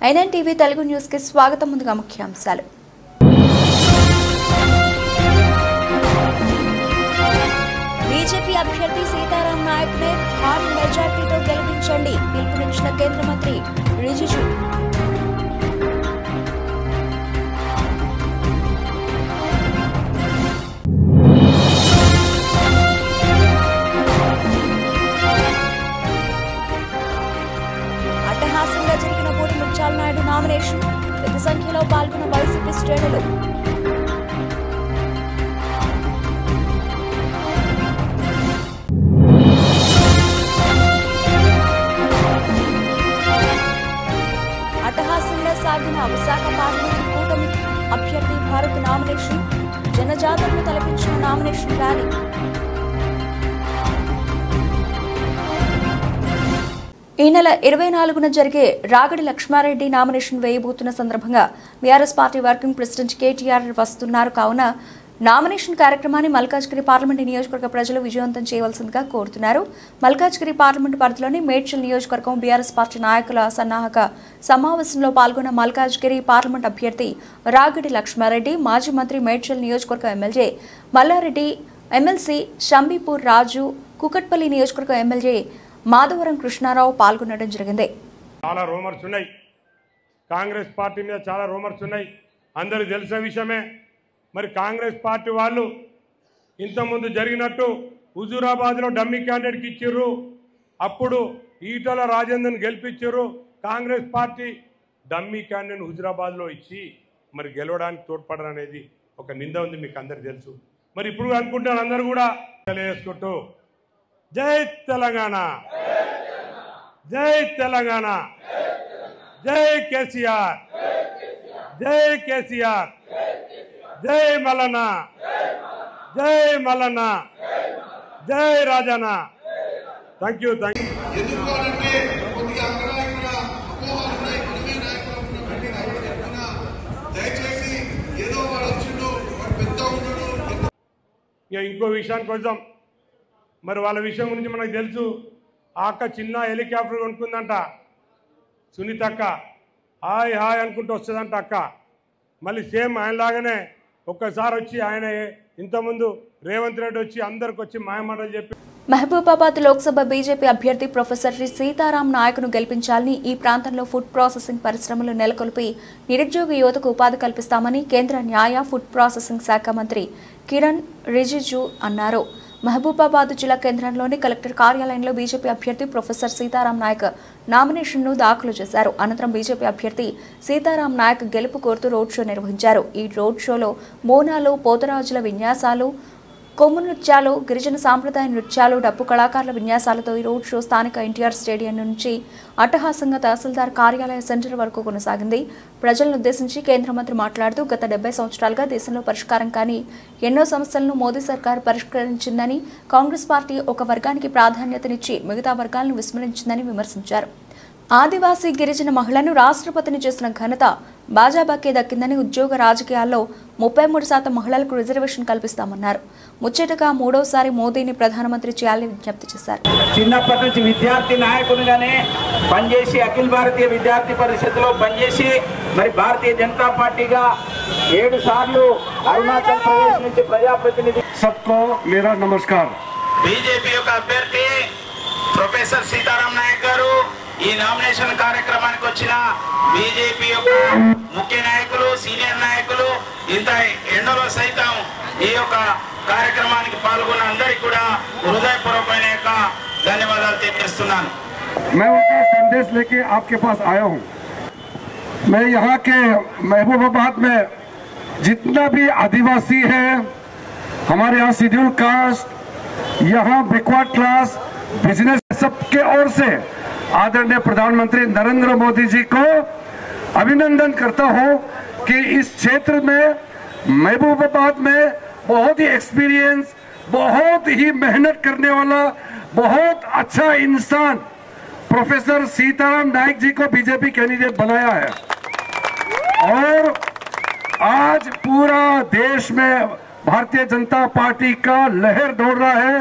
NNTV Telugu news కి స్వాగతం. ముందుగా ముఖ్యాంశాలు. బీజేపీ అభ్యర్థి సీతారాం నాయక్ నే భారీ మెజార్టీతో గెలిపించండి పిలుపునిచ్చిన కేంద్ర మంత్రి రిజిజు. అట్టహాసంగా జరిగిన పోటీ ముత్యాల నాయుడు నామినేషన్ పెద్ద సంఖ్యలో పాల్గొన్న వైసీపీ శ్రేణులు. అట్టహాసంగా సాగిన విశాఖ పార్లమెంటు కూటమి అభ్యర్థి భారత్ నామినేషన్ జనజాతరను తలపించిన నామినేషన్ ర్యాలీ. ఈ నెల 24న జరిగే రాగడి లక్ష్మారెడ్డి నామినేషన్ వేయబోతున్న సందర్భంగా BRS party working president KTR వస్తున్నారు. కావున నామినేషన్ కార్యక్రమాన్ని మల్కాజ్గిరి పార్లమెంటు నియోజకవర్గ ప్రజలు విజయవంతం చేయవలసిందిగా కోరుతున్నారు. మల్కాజ్గిరి పార్లమెంటు పరిధిలోని మేడ్చల్ నియోజకవర్గం బీఆర్ఎస్ పార్టీ నాయకుల సన్నాహక సమావేశంలో పాల్గొన్న మల్కాజ్గిరి పార్లమెంటు అభ్యర్థి రాగడి లక్ష్మారెడ్డి, మాజీ మంత్రి మేడ్చల్ నియోజకవర్గ ఎమ్మెల్యే మల్లారెడ్డి, ఎమ్మెల్సీ షంబీపూర్ రాజు, కుకట్పల్లి నియోజకవర్గ ఎమ్మెల్యే మాధవరం కృష్ణారావు పాల్గొనడం జరిగింది. చాలా రూమర్స్ ఉన్నాయి, కాంగ్రెస్ పార్టీ మీద చాలా రూమర్స్ ఉన్నాయి, అందరికీ తెలిసిన విషయమే. మరి కాంగ్రెస్ పార్టీ వాళ్ళు ఇంతకుముందు జరిగినట్టు హుజూరాబాద్లో డమ్మీ క్యాండిడేట్కి ఇచ్చిర్రు, అప్పుడు ఈటల రాజేందర్ని గెలిపించారు. కాంగ్రెస్ పార్టీ డమ్మీ క్యాండిడేట్ హుజూరాబాద్లో ఇచ్చి మరి గెలవడానికి తోడ్పడరు అనేది ఒక నింద ఉంది, మీకు అందరికి తెలుసు. మరి ఇప్పుడు అనుకుంటారు అందరు కూడా వేసుకుంటూ జై తెలంగాణ, జై తెలంగాణ, జై కేసీఆర్, జై కేసీఆర్, జై మల్లన్న, జై మల్లన్న, జై రాజన్న. Thank you. ఇక ఇంకో విషయానికి వద్దాం. మరి వాళ్ళ విషయం గురించి మనకు తెలుసు. ఆ అక్క చిన్న హెలికాప్టర్ కొనుక్కుందంట, సునీతక్క. హాయ్ హాయ్ అనుకుంటూ వస్తుందంట అక్క. మళ్ళీ సేమ్ ఆయనలాగానే ఒక్కసారి వచ్చి ఆయన ఇంతకుముందు రేవంత్ రెడ్డి వచ్చి అందరికి వచ్చి మాయమాటలు చెప్పి. మహబూబాబాద్ లోక్సభ బీజేపీ అభ్యర్థి ప్రొఫెసర్ సీతారాం నాయక్ను గెలిపించాలని, ఈ ప్రాంతంలో ఫుడ్ ప్రాసెసింగ్ పరిశ్రమలు నెలకొల్పి నిరుద్యోగ యువతకు ఉపాధి కల్పిస్తామని కేంద్ర న్యాయ, ఫుడ్ ప్రాసెసింగ్ శాఖ మంత్రి కిరణ్ రిజిజు అన్నారు. మహబూబాబాద్ జిల్లా కేంద్రంలోని కలెక్టర్ కార్యాలయంలో బీజేపీ అభ్యర్థి ప్రొఫెసర్ సీతారాం నాయక్ నామినేషన్ను దాఖలు చేశారు. అనంతరం బీజేపీ అభ్యర్థి సీతారాం నాయక్ గెలుపు కోరుతూ రోడ్ షో నిర్వహించారు. ఈ రోడ్ షోలో మోనాలు, పోతరాజుల విన్యాసాలు, కొమ్ము నృత్యాలు, గిరిజన సాంప్రదాయ నృత్యాలు, డప్పు కళాకారుల విన్యాసాలతో ఈ రోడ్ షో స్థానిక ఎన్టీఆర్ స్టేడియం నుంచి అట్టహాసంగా తహసీల్దార్ కార్యాలయ సెంటర్ వరకు కొనసాగింది. ప్రజలను ఉద్దేశించి కేంద్ర మంత్రి మాట్లాడుతూ గత 70 సంవత్సరాలుగా దేశంలో పరిష్కారం కాని ఎన్నో సమస్యలను మోదీ సర్కార్ పరిష్కరించిందని, కాంగ్రెస్ పార్టీ ఒక వర్గానికి ప్రాధాన్యతనిచ్చి మిగతా వర్గాలను విస్మరించిందని విమర్శించారు. ఆదివాసీ గిరిజన మహిళను రాష్ట్రపతిని చేసిన ఘనత భాజపాకే దక్కిందని, ఉద్యోగ రాజకీయాల్లో 33% మహిళలకు రిజర్వేషన్ కల్పిస్తామన్నారు. ముచ్చటగా మూడోసారి మోదీని ప్రధానమంత్రి చేయాలని విజ్ఞప్తి చేశారు. చిన్నప్పటి నుంచి విద్యార్థి నాయకునిగానే పనిచేసి అఖిల భారతీయ విద్యార్థి పరిషత్లో పనిచేసి మరి భారతీయ జనతా పార్టీగా 7 సార్లు అరుణాచల్ ప్రదేశ్ నుంచి ప్రజాప్రతినిధి. సబ్కో మేరా నమస్కార్. బీజేపీ యొక్క అభ్యర్థి ప్రొఫెసర్ సీతారాం నాయక్ గారు ఈ నామినేషన్ కార్యక్రమానికి వచ్చిన బీజేపీ యొక్క ముఖ్య నాయకులు, సీనియర్ నాయకులు, ఇంత ఎండలో సైతం ఈ యొక్క కార్యక్రమానికి పాల్గొన్న అందరికీ కూడా హృదయపూర్వకమైన యొక్క ధన్యవాదాలు తెలియజేస్తున్నాను. मैं उनका संदेश लेके आपके पास आया हूँ. मैं यहाँ के महबूबाबाद में जितना भी आदिवासी है, हमारे यहाँ शेड्यूल कास्ट, यहाँ बैकवर्ड क्लास, बिजनेस, सबके ओर से आदरणीय प्रधानमंत्री नरेंद्र मोदी जी को अभिनंदन करता हूँ कि इस क्षेत्र में महबूबाबाद में बहुत ही एक्सपीरियंस, बहुत ही मेहनत करने वाला, बहुत अच्छा इंसान प्रोफेसर सीताराम नायक जी को बीजेपी कैंडिडेट बनाया है. और आज पूरा देश में भारतीय जनता पार्टी का लहर दौड़ रहा है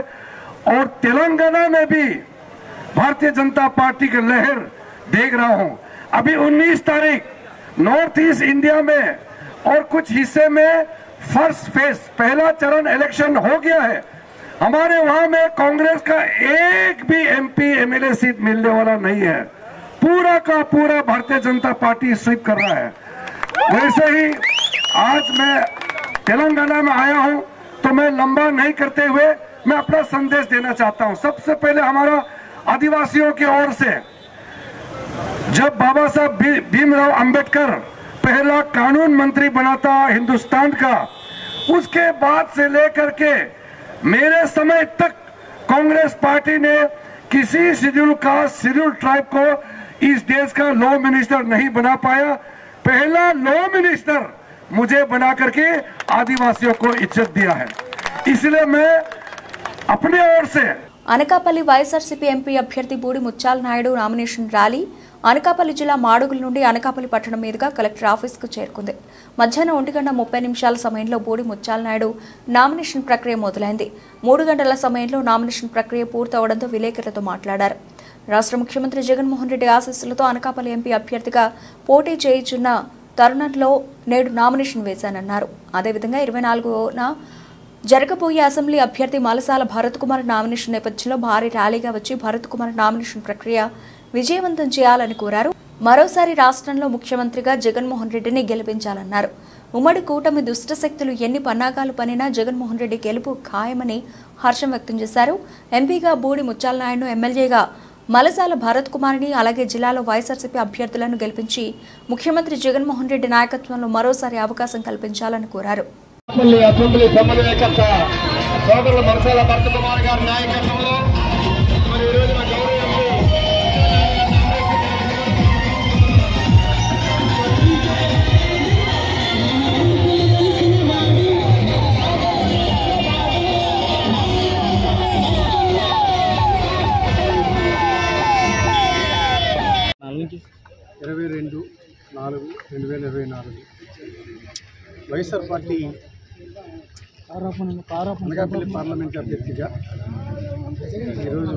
और तेलंगाना में भी भारतीय जनता पार्टी की लहर देख रहा हूं। अभी 19 तारीख नॉर्थ ईस्ट इंडिया में और कुछ हिस्से में फर्स्ट फेज पहला चरण इलेक्शन हो गया है। हमारे वहां में कांग्रेस का एक भी एमपी एमएलए सीट मिलने वाला नहीं है। पूरा का पूरा भारतीय जनता पार्टी स्वीप कर रहा है। वैसे ही आज मैं तेलंगाना में आया हूं, तो मैं लंबा नहीं करते हुए मैं अपना संदेश देना चाहता हूं। सबसे पहले हमारा आदिवासियों की ओर से, जब बाबा साहब भीमराव अंबेडकर पहला कानून मंत्री बना था हिंदुस्तान का, उसके बाद से लेकर के मेरे समय तक कांग्रेस पार्टी ने किसी शेड्यूल कास्ट शेड्यूल ट्राइब को इस देश का लॉ मिनिस्टर नहीं बना पाया। पहला लॉ मिनिस्टर मुझे बना करके आदिवासियों को इज्जत दिया है। इसलिए मैं अपने ओर से అనకాపల్లి వైఎస్ఆర్సీపీ ఎంపీ అభ్యర్థి బూడి ముత్యాల నాయుడు నామినేషన్ ర్యాలీ అనకాపల్లి జిల్లా మాడుగుల నుండి అనకాపల్లి పట్టణం మీదుగా కలెక్టర్ ఆఫీస్కు చేరుకుంది. మధ్యాహ్నం 1:30 సమయంలో బూడి ముత్యాల నాయుడు నామినేషన్ ప్రక్రియ మొదలైంది. 3 గంటల సమయంలో నామినేషన్ ప్రక్రియ పూర్తవడంతో విలేకరులతో మాట్లాడారు. రాష్ట్ర ముఖ్యమంత్రి జగన్మోహన్ రెడ్డి ఆశీస్సులతో అనకాపల్లి ఎంపీ అభ్యర్థిగా పోటీ చేయుచున్న తరుణంలో నేడు నామినేషన్ వేశానన్నారు. అదేవిధంగా 24న జరగబోయే అసెంబ్లీ అభ్యర్థి మలసాల భరత్ కుమార్ నామినేషన్ నేపథ్యంలో భారీ ర్యాలీగా వచ్చి భరత్ కుమార్ నామినేషన్ ప్రక్రియ విజయవంతం చేయాలని కోరారు. మరోసారి రాష్ట్రంలో ముఖ్యమంత్రిగా జగన్మోహన్ రెడ్డిని గెలిపించాలన్నారు. ఉమ్మడి కూటమి దుష్ట శక్తులు ఎన్ని పన్నాగాలు పనినా జగన్మోహన్ రెడ్డి గెలుపు ఖాయమని హర్షం వ్యక్తం చేశారు. ఎంపీగా బూడి ముత్యాల నాయుడును, ఎమ్మెల్యేగా మలసాల భరత్ కుమార్ని, అలాగే జిల్లాలో వైఎస్ఆర్సీపీ అభ్యర్థులను గెలిపించి ముఖ్యమంత్రి జగన్మోహన్ రెడ్డి నాయకత్వంలో మరోసారి అవకాశం కల్పించాలని కోరారు. అసెంబ్లీ సమన్వయకర్త సోదరులు మలసాల భరత్ కుమార్ గారి నాయకత్వంలో మరి ఈ రోజు మా గౌరవ MP 22/4/2024 YSR party Anakapalli parliament అభ్యర్థిగా ఈరోజు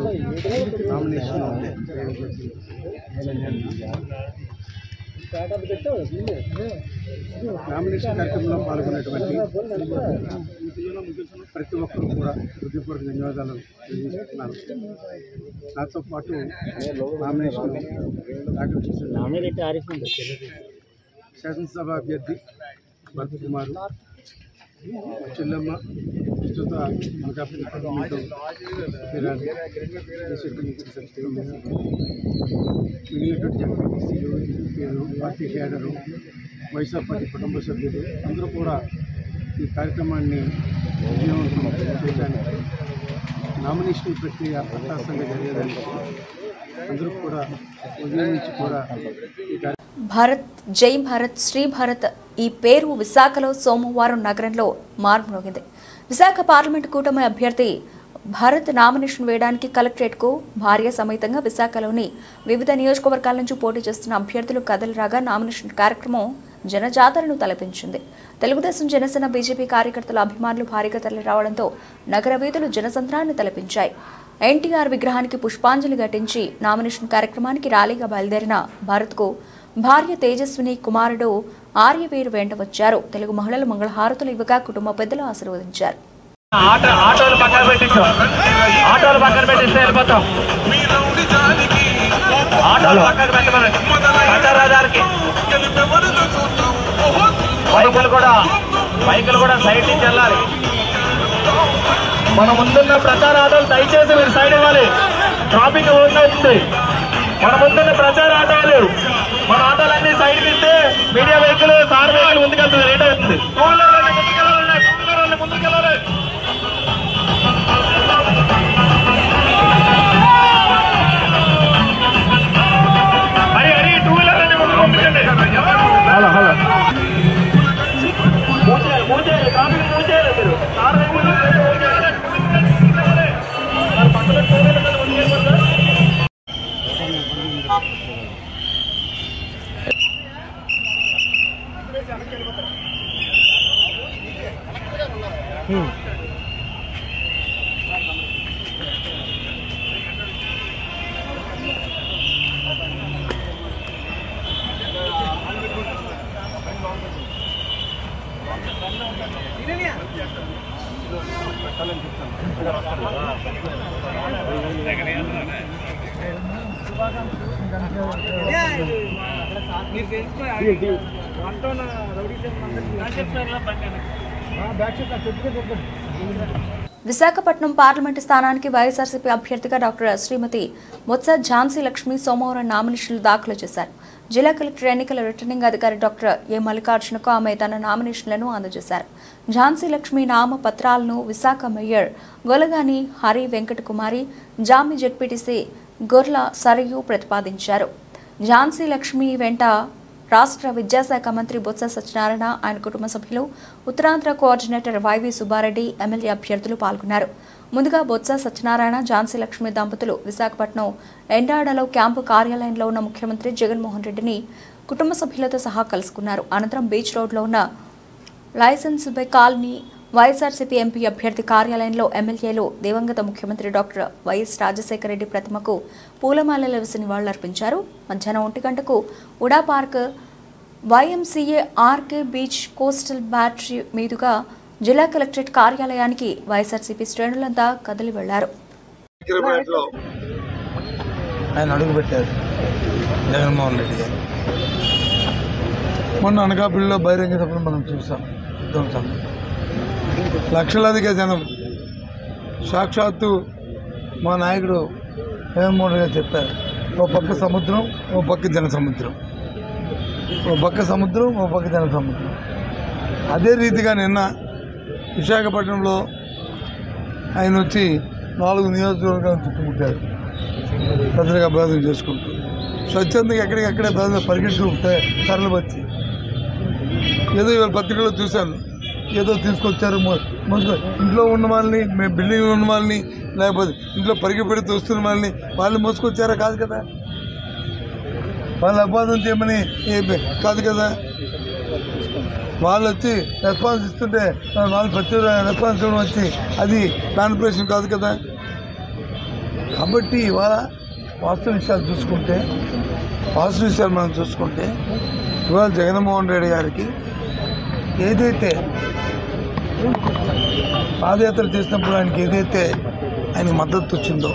నామినేషన్ కార్యక్రమంలో పాల్గొన్నటువంటి ప్రతి ఒక్కరు కూడా హృదయపూర్వక ధన్యవాదాలు తెలియజేస్తున్నాను. నాతో పాటు నామినేషన్ దాఖలు చేసిన శాసనసభ అభ్యర్థి భరత్ కుమార్, చెల్లమ్మ, ప్రస్తుత అనకాపల్లి పార్లమెంటు మిగిలినటువంటి జనప్రతినిధులు, ఎంపీలు, పార్టీ క్యాడరు, వైఎస్ఆర్ పార్టీ కుటుంబ సభ్యులు అందరూ కూడా ఈ కార్యక్రమాన్ని విజయవంతం చేయడానికి, నామినేషన్ ప్రక్రియ ప్రశాసంగా జరిగేదానికి అందరూ కూడా ఉదయం నుంచి కూడా ఈ భారత్ జై భారత్ శ్రీ భారత్ ఈ పేరు విశాఖలో సోమవారం నగరంలో మార్మోగింది. విశాఖ పార్లమెంటు కూటమి అభ్యర్థి భారత్ నామినేషన్ వేయడానికి కలెక్టరేట్కు భార్య సమేతంగా విశాఖలోని వివిధ నియోజకవర్గాల నుంచి పోటీ చేస్తున్న అభ్యర్థులు కదలిరాగా నామినేషన్ కార్యక్రమం జనజాతరను తలపించింది. తెలుగుదేశం, జనసేన, బీజేపీ కార్యకర్తల అభిమానులు భారీగా తరలి రావడంతో నగర వీధులు జనసంద్రాన్ని తలపించాయి. ఎన్టీఆర్ విగ్రహానికి పుష్పాంజలి ఘటించి నామినేషన్ కార్యక్రమానికి ర్యాలీగా బయలుదేరిన భారత్కు భార్య తేజస్విని, కుమారుడు ఆర్యవీరు వెంట వచ్చారు. తెలుగు మహిళలు మంగళహారతులు ఇవ్వగా కుటుంబ పెద్దలు ఆశీర్వదించారు. ఆటోలు పక్కన పెట్టిస్తే వెళ్ళిపోతాం. ఆటోలు పక్కన పెట్టమని ప్రచారానికి బైకులు కూడా సైడ్ నుంచి వెళ్ళాలి. మన ముందున్న ప్రచార ఆటోలు దయచేసి మీరు సైడ్ ఇవ్వాలి. ట్రాఫిక్ అవుతుంది. మన ముందున్న ప్రచార ఆటోలు, మన ఆటోలన్నీ సైడ్ ఇస్తే మీడియా వెహికల్, కార్ వెహికల్ ముందుకెళ్తుంది, లేట్ అవుతుంది. ముందుకెళ్ళాలి. టూ వీలర్ అన్ని ముందు పంపించండి. హలో మూసేయాలి, ట్రాఫిక్ మూసేయాలి. మీరు కార్ వెహికల్ పక్కన టూ వీలర్ ముందుకెళ్ళిపోతారు. విశాఖపట్నం పార్లమెంటు స్థానానికి వైఎస్ఆర్సీపీ అభ్యర్థిగా డాక్టర్ శ్రీమతి బొత్స ఝాన్సీ లక్ష్మి సోమవారం నామినేషన్లు దాఖలు చేశారు. జిల్లా కలెక్టర్ ఎన్నికల రిటర్నింగ్ అధికారి డాక్టర్ ఏ మల్లికార్జునకు ఆమె తన నామినేషన్లను అందజేశారు. ఝాన్సీ లక్ష్మి నామ పత్రాలను విశాఖ మేయర్ గొలగాని హరి వెంకట కుమారి, జామి జెడ్పీటీసీ గొర్ల సరయు ప్రతిపాదించారు. ఝాన్సీ లక్ష్మి వెంట రాష్ట్ర విద్యాశాఖ మంత్రి బొత్స సత్యనారాయణ, ఆయన కుటుంబ సభ్యులు, Uttarandhra coordinator YV Subbareddy, MLA అభ్యర్థులు పాల్గొన్నారు. ముందుగా బొత్స సత్యనారాయణ, ఝాన్సీ లక్ష్మి దంపతులు విశాఖపట్నం ఎండాడలో క్యాంపు కార్యాలయంలో ఉన్న ముఖ్యమంత్రి జగన్మోహన్ రెడ్డిని కుటుంబ సభ్యులతో సహా కలుసుకున్నారు. అనంతరం బీచ్ రోడ్లో ఉన్న Lawsons Bay colony YSRCP MP అభ్యర్థి కార్యాలయంలో ఎమ్మెల్యేలు దివంగత ముఖ్యమంత్రి డాక్టర్ వైఎస్ రాజశేఖర రెడ్డి ప్రతిమకు పూలమాలలు వేసి నివాళులర్పించారు. మధ్యాహ్నం 1 గంటకు UDA park YMCA RK beach coastal battery మీదుగా జిల్లా కలెక్టరేట్ కార్యాలయానికి వైఎస్ఆర్సీపీ శ్రేణులంతా కదిలి వెళ్లారు. ఆయన అడుగుపెట్టారు జగన్మోహన్ రెడ్డి గారు. మొన్న అనకాపల్లిలో బహిరంగ సభను మనం చూసాం. లక్షలాదిగా జనం సాక్షాత్తు మా నాయకుడు జగన్మోహన్ రెడ్డి గారు చెప్పారు, ఓ పక్క సముద్రం, ఓ పక్క జన సముద్రం, ఓ పక్క సముద్రం, ఓ పక్క జన సముద్రం. అదే రీతిగా నిన్న విశాఖపట్నంలో ఆయన వచ్చి 4 నియోజకవర్గాలను చుట్టుముట్టారు. ప్రజలకు అభివృద్ధి చేసుకుంటూ స్వచ్ఛందంగా ఎక్కడికక్కడే ప్రజలు పరిగెత్తుకుంటే తరలి వచ్చి ఏదో ఇవాళ పత్రికలో చూశాను, ఏదో తీసుకొచ్చారు ఇంట్లో ఉన్న వాళ్ళని, మేము బిల్డింగ్లో ఉన్న వాళ్ళని, లేకపోతే ఇంట్లో పరిగెపెడుతూ వస్తున్న వాళ్ళని మోసుకొచ్చారా? కాదు కదా. వాళ్ళు అపార్థం చేయమని కాదు కదా. వాళ్ళు వచ్చి రెస్పాన్స్ ఇస్తుంటే వాళ్ళు ప్రతి రెస్పాన్స్ ఇవ్వడం వచ్చి అది మ్యానిపులేషన్ కాదు కదా. కాబట్టి ఇవాళ వాస్తవ విషయాలు మనం చూసుకుంటే ఇవాళ జగన్మోహన్ రెడ్డి గారికి ఏదైతే పాదయాత్ర చేసినప్పుడు ఆయనకి ఏదైతే ఆయన మద్దతు వచ్చిందో,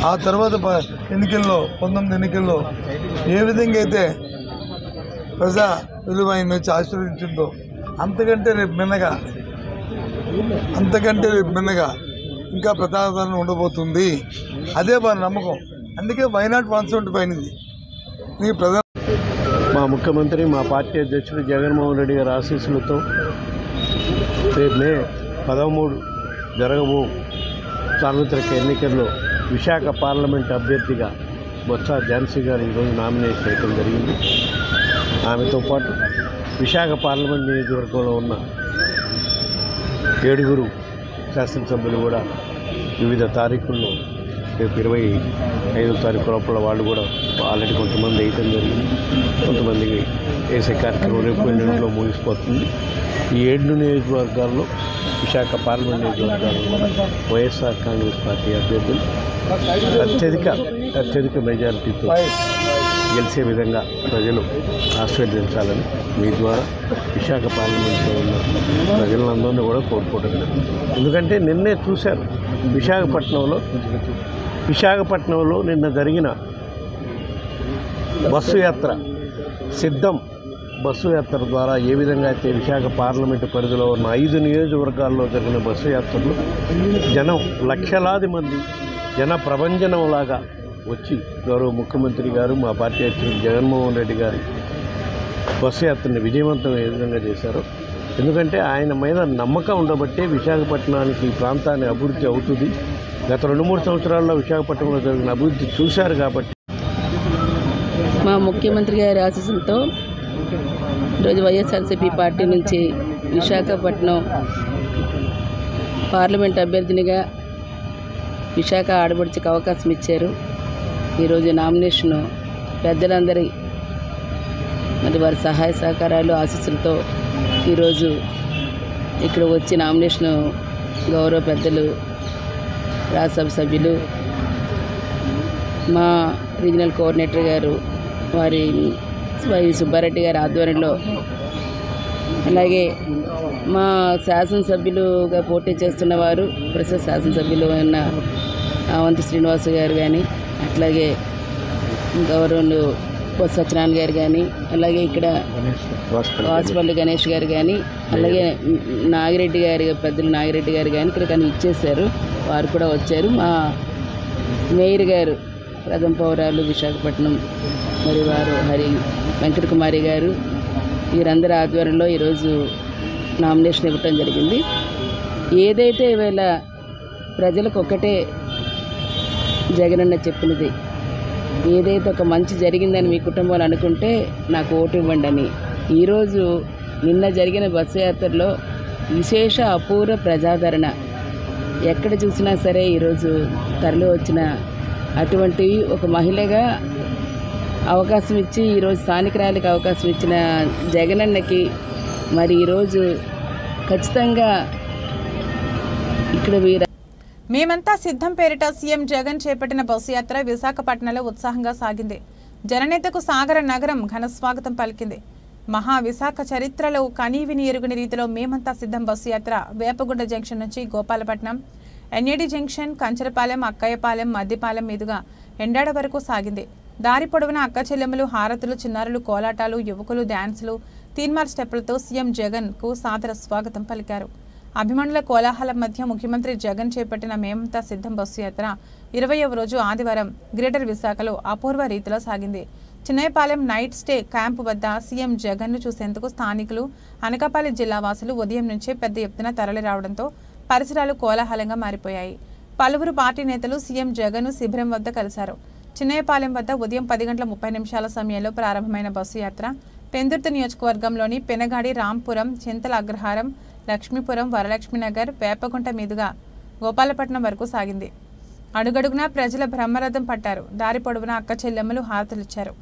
ఆ తర్వాత 19 ఎన్నికల్లో ఏ విధంగా అయితే ప్రజా విలువ ఆయన వచ్చి ఆశీర్వదించిందో అంతకంటే రేపు మిన్నగా ఇంకా ప్రజాదరణ ఉండబోతుంది. అదే వారి నమ్మకం. అందుకే వైనాట్ 175 నీ ప్రజా మా ముఖ్యమంత్రి, మా పార్టీ అధ్యక్షుడు జగన్మోహన్ రెడ్డి గారి ఆశీస్సులతో రేపు మే 13 జరగబో సార్వత్రిక ఎన్నికల్లో విశాఖ పార్లమెంట్ అభ్యర్థిగా బొత్స ఝాన్సీ గారు ఈరోజు నామినేట్ చేయడం జరిగింది. ఆమెతో పాటు విశాఖ పార్లమెంట్ నియోజకవర్గంలో ఉన్న 7 శాసనసభ్యులు కూడా వివిధ తారీఖుల్లో రేపు 25వ తారీఖు లోపల వాళ్ళు కూడా ఆల్రెడీ కొంతమంది వేయటం జరిగింది. కొంతమందికి వేసే కార్యక్రమం రేపు 2 ముగిసిపోతుంది. ఈ 7 నియోజకవర్గాల్లో విశాఖ పార్లమెంట్ నియోజకవర్గాల్లో వైఎస్ఆర్ కాంగ్రెస్ పార్టీ అభ్యర్థులు అత్యధిక మెజారిటీతో గెలిచే విధంగా ప్రజలు ఆశీర్వదించాలని మీ ద్వారా విశాఖ పార్లమెంట్లో ఉన్న ప్రజలందరినీ కూడా కోరుకోవడం. ఎందుకంటే నిన్నే చూశారు విశాఖపట్నంలో నిన్న జరిగిన బస్సు యాత్ర, సిద్ధం బస్సు యాత్ర ద్వారా ఏ విధంగా అయితే విశాఖ పార్లమెంటు పరిధిలో ఉన్న 5 నియోజకవర్గాల్లో జరిగిన బస్సు యాత్రలు జనం లక్షలాది మంది జన ప్రభంజనంలాగా వచ్చి గౌరవ ముఖ్యమంత్రి గారు, మా పార్టీ అధ్యక్షుడు జగన్మోహన్ రెడ్డి గారి బస్సు యాత్రని విజయవంతం ఏ విధంగా చేశారో, ఎందుకంటే ఆయన మీద నమ్మకం ఉండబట్టే విశాఖపట్నానికి ఈ ప్రాంతాన్ని అభివృద్ధి అవుతుంది. గత 2-3 సంవత్సరాల్లో విశాఖపట్నంలో జరిగిన అభివృద్ధి చూశారు కాబట్టి మా ముఖ్యమంత్రి గారి ఆశీస్సులతో ఈరోజు వైఎస్ఆర్సీపీ పార్టీ నుంచి విశాఖపట్నం పార్లమెంట్ అభ్యర్థినిగా విశాఖ ఆడబడిచకు అవకాశం ఇచ్చారు. ఈరోజు నామినేషన్ పెద్దలందరి మరి వారి సహాయ సహకారాలు ఆశీస్సులతో ఈరోజు ఇక్కడ వచ్చి నామినేషన్ గౌరవ పెద్దలు రాజ్యసభ సభ్యులు మా రీజనల్ కోఆర్డినేటర్ గారు వారి వైవి సుబ్బారెడ్డి గారి ఆధ్వర్యంలో అలాగే మా శాసనసభ్యులుగా పోటీ చేస్తున్న వారు ప్రస్తుత శాసనసభ్యులు అయిన అవంతి శ్రీనివాసు గారు కానీ, అట్లాగే గౌరవులు బొత్స సత్యనారాయణ గారు కానీ, అలాగే ఇక్కడ వాసుపల్లి గణేష్ గారు కానీ, అలాగే నాగిరెడ్డి గారు, పెద్దలు నాగిరెడ్డి గారు కానీ ఇక్కడ కానీ ఇచ్చేశారు. వారు కూడా వచ్చారు. మా మేయర్ గారు ప్రథమ పౌరాలు విశాఖపట్నం మరి వారు వెంకట కుమారి గారు వీరందరి ఆధ్వర్యంలో ఈరోజు నామినేషన్ ఇవ్వటం జరిగింది. ఏదైతే ఇవాళ ప్రజలకు ఒక్కటే జగనన్న చెప్పినది, ఏదైతే ఒక మంచి జరిగిందని మీ కుటుంబాలు అనుకుంటే నాకు ఓటు ఇవ్వండి అని. ఈరోజు నిన్న జరిగిన బస్సు యాత్రలో విశేష అపూర్వ ప్రజాదరణ ఎక్కడ చూసినా సరే ఈరోజు తరలి వచ్చిన అటువంటి ఒక మహిళగా అవకాశం ఇచ్చి ఈరోజు స్థానికురాలికి అవకాశం ఇచ్చిన జగనన్నకి మరి ఈరోజు ఖచ్చితంగా ఇక్కడ మేమంతా సిద్ధం పేరిట సీఎం జగన్ చేపట్టిన బస్సు యాత్ర విశాఖపట్నంలో ఉత్సాహంగా సాగింది. జననేతకు సాగర నగరం ఘన స్వాగతం పలికింది. మహా విశాఖ చరిత్రలో కనీవిని ఎరుగని రీతిలో మేమంతా సిద్ధం బస్సు యాత్ర వేపగుండ జంక్షన్ నుంచి గోపాలపట్నం, ఎన్ఏడి జంక్షన్, కంచరపాలెం, అక్కయ్యపాలెం, మద్దిపాలెం మీదుగా ఎండాడ వరకు సాగింది. దారి పొడవున అక్క చెల్లెమ్మలు, హారతులు, చిన్నారులు, కోలాటాలు, యువకులు, డ్యాన్సులు, తీన్మార్ స్టెప్పులతో సీఎం జగన్ కు సాదర స్వాగతం పలికారు. అభిమానుల కోలాహలం మధ్య ముఖ్యమంత్రి జగన్ చేపట్టిన మేమంతా సిద్ధం బస్సు యాత్ర 20వ రోజు ఆదివారం గ్రేటర్ విశాఖలో అపూర్వ రీతిలో సాగింది. చిన్నయపాలెం నైట్ స్టే క్యాంపు వద్ద సీఎం జగన్ను చూసేందుకు స్థానికులు, అనకాపల్లి జిల్లా వాసులు ఉదయం నుంచే పెద్ద ఎత్తున తరలి రావడంతో పరిసరాలు కోలాహలంగా మారిపోయాయి. పలువురు పార్టీ నేతలు సీఎం జగన్ను శిబిరం వద్ద కలిశారు. చిన్నయపాలెం వద్ద ఉదయం 10:30 సమయంలో ప్రారంభమైన బస్సు యాత్ర పెందుర్తి నియోజకవర్గంలోని పెనగాడి, రాంపురం, చింతల అగ్రహారం, లక్ష్మీపురం, వరలక్ష్మీనగర్, వేపగుంట మీదుగా గోపాలపట్నం వరకు సాగింది. అడుగడుగునా ప్రజల బ్రహ్మరథం పట్టారు. దారి పొడవునా అక్క చెల్లెమ్మలు హారతులిచ్చారు.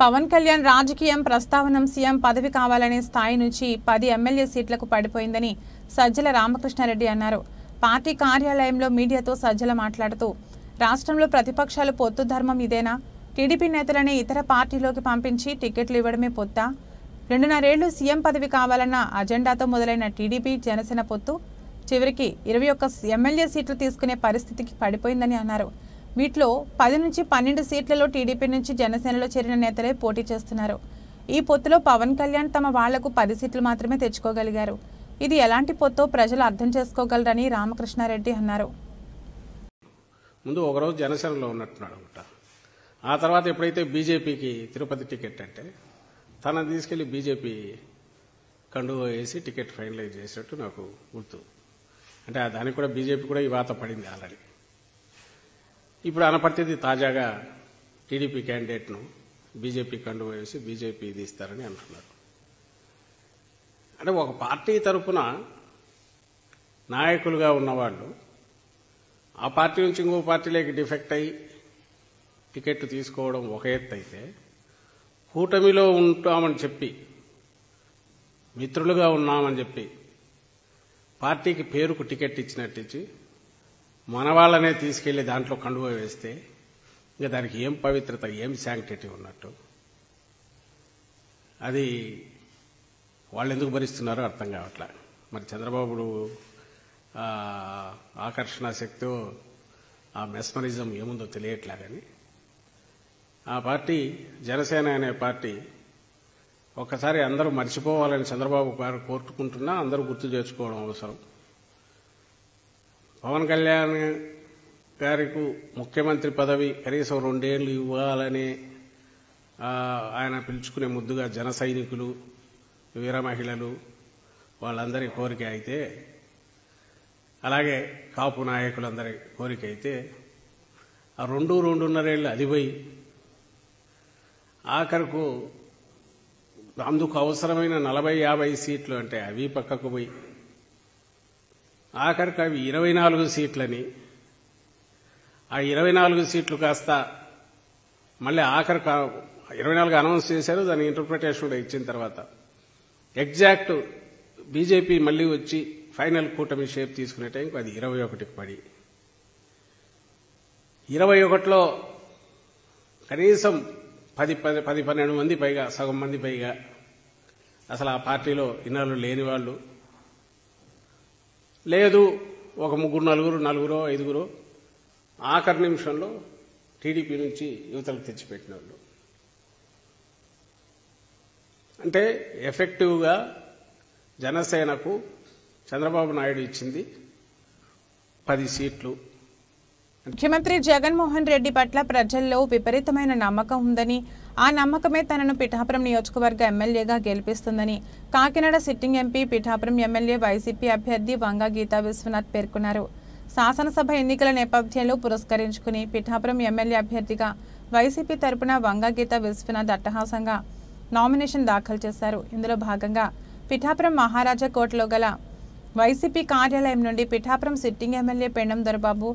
పవన్ కళ్యాణ్ రాజకీయం ప్రస్తావనం సీఎం పదవి కావాలనే స్థాయి నుంచి 10 ఎమ్మెల్యే సీట్లకు పడిపోయిందని సజ్జల రామకృష్ణారెడ్డి అన్నారు. పార్టీ కార్యాలయంలో మీడియాతో సజ్జల మాట్లాడుతూ రాష్ట్రంలో ప్రతిపక్షాలు పొత్తు ధర్మం ఇదేనా? టీడీపీ నేతలనే ఇతర పార్టీలోకి పంపించి టికెట్లు ఇవ్వడమే పొత్తా? 2.5 ఏళ్లు సీఎం పదవి కావాలన్న అజెండాతో మొదలైన టీడీపీ జనసేన పొత్తు చివరికి 21 ఎమ్మెల్యే సీట్లు తీసుకునే పరిస్థితికి పడిపోయిందని అన్నారు. వీటిలో 10 నుంచి 12 సీట్లలో టీడీపీ నుంచి జనసేనలో చేరిన నేతలే పోటీ చేస్తున్నారు. ఈ పొత్తులో పవన్ కళ్యాణ్ తమ వాళ్లకు 10 సీట్లు మాత్రమే తెచ్చుకోగలిగారు. ఇది ఎలాంటి పొత్తో ప్రజలు అర్థం చేసుకోగలరని రామకృష్ణారెడ్డి అన్నారు. ముందు ఒకరోజు జనసేనలో ఉన్నట్టున్నాడు అనమాట. ఆ తర్వాత ఎప్పుడైతే బీజేపీకి తిరుపతి టికెట్ అంటే తనని తీసుకెళ్లి బీజేపీ కండువా వేసి టికెట్ ఫైనలైజ్ చేసినట్టు నాకు గుర్తు. అంటే దానికి కూడా బీజేపీ కూడా ఈ వాత పడింది ఆల్రెడీ. ఇప్పుడు అనపర్తిది తాజాగా టీడీపీ క్యాండిడేట్ను బీజేపీ కండువా వేసి బీజేపీ తీస్తారని అంటున్నారు. అంటే ఒక పార్టీ తరఫున నాయకులుగా ఉన్నవాళ్ళు ఆ పార్టీ నుంచి ఇంకో పార్టీలోకి డిఫెక్ట్ అయ్యి టికెట్ తీసుకోవడం ఒక ఎత్తు అయితే, కూటమిలో ఉంటామని చెప్పి మిత్రులుగా ఉన్నామని చెప్పి పార్టీకి పేరుకు టికెట్ ఇచ్చినట్టించి మన వాళ్ళనే తీసుకెళ్లి దాంట్లో కండువా వేస్తే ఇంకా దానికి ఏం పవిత్రత, ఏం శాంక్టిటీ ఉన్నట్టు? అది వాళ్ళు ఎందుకు భరిస్తున్నారో అర్థం కావట్లే. మరి చంద్రబాబు ఆకర్షణ శక్తి, ఆ మెస్మరిజం ఏముందో తెలియట్లే. కానీ ఆ పార్టీ జనసేన అనే పార్టీ ఒక్కసారి అందరూ మర్చిపోవాలని చంద్రబాబు గారు కోరుకుంటున్నా అందరూ గుర్తు చేసుకోవడం అవసరం. పవన్ కళ్యాణ్ గారికి ముఖ్యమంత్రి పదవి కనీసం 2 ఏళ్లు ఇవ్వాలని ఆయన పిలుచుకునే ముద్దుగా జన సైనికులు, వీర మహిళలు వాళ్ళందరి కోరిక అయితే, అలాగే కాపు నాయకులందరి కోరిక అయితే, ఆ 2-2.5 ఏళ్ళు అదిపోయి ఆఖరుకు అందుకు అవసరమైన 40-50 సీట్లు అంటే అవి పక్కకు పోయి ఆఖరికి అవి 24 సీట్లని, ఆ 24 సీట్లు కాస్త మళ్ళీ ఆఖరికి 24 అనౌన్స్ చేశారు. దాని ఇంటర్ప్రిటేషన్ కూడా ఇచ్చిన తర్వాత ఎగ్జాక్ట్ బీజేపీ మళ్ళీ వచ్చి ఫైనల్ కూటమి షేప్ తీసుకునే టైంకి అది 21కి పడి, 21లో కనీసం 10-12 మంది పైగా, సగం మంది పైగా అసలు ఆ పార్టీలో ఇన్నాళ్ళు లేని వాళ్ళు లేదు, ఒక 3-4, 5 ఆఖరి నిమిషంలో టీడీపీ నుంచి యువతలకు తెచ్చిపెట్టిన వాళ్ళు. అంటే ఎఫెక్టివ్గా జనసేనకు చంద్రబాబు నాయుడు ఇచ్చింది 10 సీట్లు. ముఖ్యమంత్రి జగన్మోహన్ రెడ్డి పట్ల ప్రజల్లో విపరీతమైన నమ్మకం ఉందని, ఆ నమ్మకమే తనను పిఠాపురం నియోజకవర్గ ఎమ్మెల్యేగా గెలిపిస్తుందని Kakinada sitting MP, Pithapuram MLA YCP అభ్యర్థి వంగ గీతా విశ్వనాథ్ పేర్కొన్నారు. శాసనసభ ఎన్నికల నేపథ్యంలో పురస్కరించుకుని పిఠాపురం ఎమ్మెల్యే అభ్యర్థిగా వైసీపీ తరపున వంగ గీతా విశ్వనాథ్ అట్టహాసంగా నామినేషన్ దాఖలు చేశారు. ఇందులో భాగంగా పిఠాపురం మహారాజా కోటలో గల వైసీపీ కార్యాలయం నుండి Pithapuram sitting MLA Pendem Dorababu,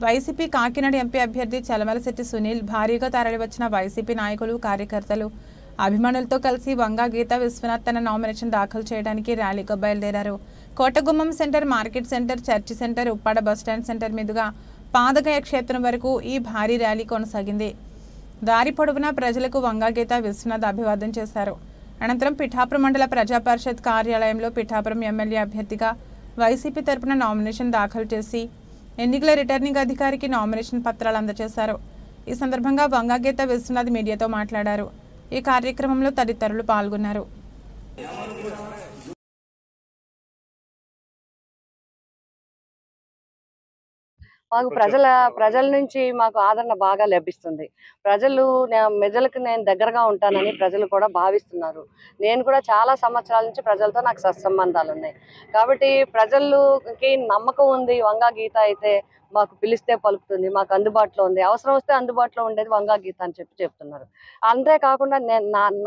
YCP Kakinada MP అభ్యర్థి చలమలశెట్టి సునీల్, భారీగా తరలివచ్చిన వైసీపీ నాయకులు, కార్యకర్తలు, అభిమానులతో కలిసి వంగ గీతా విశ్వనాథ్ తన నామినేషన్ దాఖలు చేయడానికి ర్యాలీగా బయలుదేరారు. Kotagummam centre, market centre, church centre, Uppada bus stand centre మీదుగా పాదగయ క్షేత్రం వరకు ఈ భారీ ర్యాలీ కొనసాగింది. దారి పొడవునా ప్రజలకు వంగ గీతా విశ్వనాథ్ అభివాదం చేశారు. అనంతరం పిఠాపురం మండల ప్రజా పరిషత్ కార్యాలయంలో పిఠాపురం ఎమ్మెల్యే అభ్యర్థిగా వైసీపీ తరపున నామినేషన్ దాఖలు చేసి ఎన్నికల రిటర్నింగ్ అధికారికి నామినేషన్ పత్రాలు అందజేశారు. ఈ సందర్భంగా వంగ గీతా విశ్వనాథ్ మీడియాతో మాట్లాడారు. ఈ కార్యక్రమంలో తదితరులు పాల్గొన్నారు. మాకు ప్రజల నుంచి మాకు ఆదరణ బాగా లభిస్తుంది. ప్రజలకు నేను దగ్గరగా ఉంటానని ప్రజలు కూడా భావిస్తున్నారు. నేను కూడా చాలా సంవత్సరాల నుంచి ప్రజలతో నాకు సత్సంబంధాలు ఉన్నాయి. కాబట్టి ప్రజలకి నమ్మకం ఉంది. వంగ గీత అయితే మాకు పిలిస్తే పలుకుతుంది, మాకు అందుబాటులో ఉంది, అవసరం వస్తే అందుబాటులో ఉండేది వంగ గీత అని చెప్తున్నారు. అంతేకాకుండా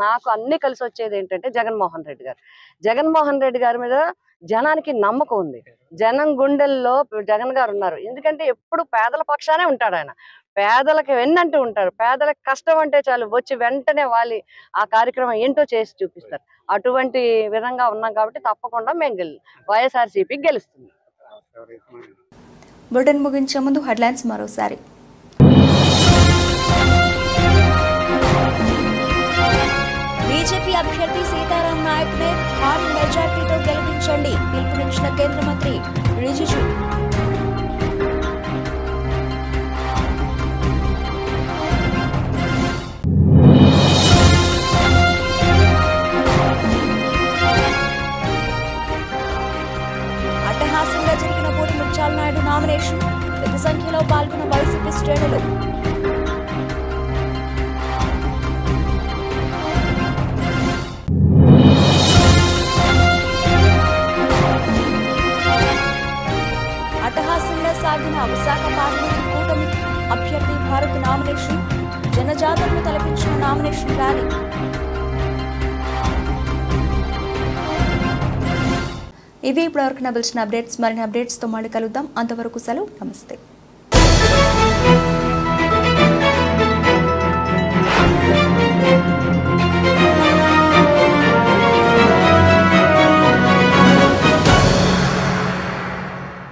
నాకు అన్ని కలిసి వచ్చేది ఏంటంటే జగన్మోహన్ రెడ్డి గారి మీద జనానికి నమ్మకం ఉంది. జనం గుండెల్లో జగన్ గారు ఉన్నారు. ఎందుకంటే ఎప్పుడు పేదల పక్షానే ఉంటాడు ఆయన. పేదలకు వెన్నంటూ ఉంటారు. పేదలకు కష్టం అంటే చాలు వచ్చి వెంటనే వాళ్ళు ఆ కార్యక్రమం ఏంటో చేసి చూపిస్తారు. అటువంటి విధంగా ఉన్నాం కాబట్టి తప్పకుండా మేము వైఎస్ఆర్సీపీ గెలుస్తుంది. బులెటిన్ ముగించే ముందు హెడ్లైన్స్ మరోసారి. బీజేపీ అభ్యర్థి సీతారాం నాయక్నే భారీ మెజార్టీతో గెలిపించండి, పిలుపునిచ్చిన కేంద్ర మంత్రి రిజిజు. అట్టహాసంగా జరిగిన పోటీ ముత్యాల నాయుడు నామినేషన్, పెద్ద సంఖ్యలో పాల్గొన్న వైసీపీ శ్రేణులు. బీజేపీ నామినేషన్, జనజాతరను తలపించిన నామినేషన్ ర్యాలీ. ఇవి ఇప్పటివరకు నవల్సిన అప్డేట్స్. మరిన్ని అప్డేట్స్తో మళ్ళీ కలుద్దాం. అంతవరకు సెలవు. నమస్తే.